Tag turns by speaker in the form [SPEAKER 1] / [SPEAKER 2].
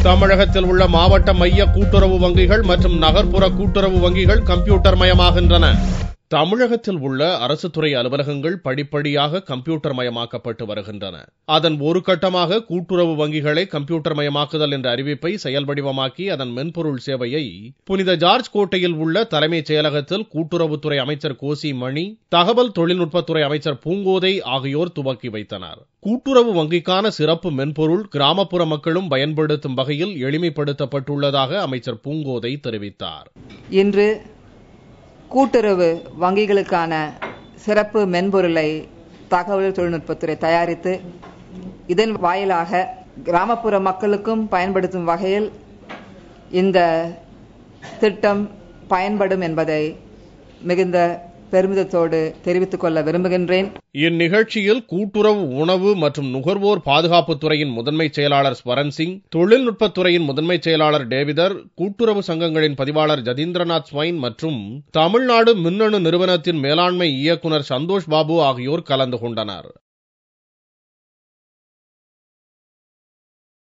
[SPEAKER 1] தமிழகத்தில் உள்ள மாவட்ட மைய கூட்டுறவு வங்கிகள் மற்றும் நகர்ப்புற கூட்டுறவு வங்கிகள் கம்ப்யூட்டர் மயமாகின்றன. தமிழகத்தில் உள்ள அரசு துறை அலுவலகங்கள் படிப்படியாக கம்ப்யூட்டர் மயமாக்கப்பட்டு வருகின்றன. அதன் ஒரு கட்டமாக கூட்டுறவு வங்கிகளை கம்ப்யூட்டர் மயமாக்குதல் என்ற அறிவிப்பை செயல் வடிவமாக்கி அதன் மென்பொருள் சேவையை புனித ஜார்ஜ் கோட்டையில் உள்ள தலைமைச் செயலகத்தில் கூட்டுறவுத்துறை அமைச்சர் கோசி மணி, தகவல் தொழில்நுட்பத்துறை அமைச்சர் பூங்கோதை ஆகியோர் துவக்கி வைத்தனர். கூட்டுறவு வங்கிக்கான சிறப்பு மென்பொருள் கிராமப்புற மக்களும் பயன்படுத்தும் வகையில் எளிமைப்படுத்தப்பட்டுள்ளதாக அமைச்சர் பூங்கோதை தெரிவித்தார்.
[SPEAKER 2] இன்று கூட்டுறவு வங்கிகளுக்கான சிறப்பு மென்பொருளை தகவல் தொழில்நுட்பத்துறை தயாரித்து இதன் வாயிலாக கிராமப்புற மக்களுக்கும் பயன்படுத்தும் வகையில் இந்த திட்டம் பயன்படும் என்பதை மிகுந்த பெருமிதத்தோடு தெரிவித்துக் கொள்ள விரும்புகின்றேன்.
[SPEAKER 1] இந்நிகழ்ச்சியில் கூட்டுறவு உணவு மற்றும் நுகர்வோர் பாதுகாப்புத்துறையின் முதன்மை செயலாளர் ஸ்வரன் சிங், தொழில்நுட்பத்துறையின் முதன்மை செயலாளர் டேவிதர், கூட்டுறவு சங்கங்களின் பதிவாளர் ஜதீந்திரநாத் ஸ்வைன் மற்றும் தமிழ்நாடு மின்னணு நிறுவனத்தின் மேலாண்மை இயக்குநர் சந்தோஷ் பாபு ஆகியோர் கலந்து கொண்டனர்.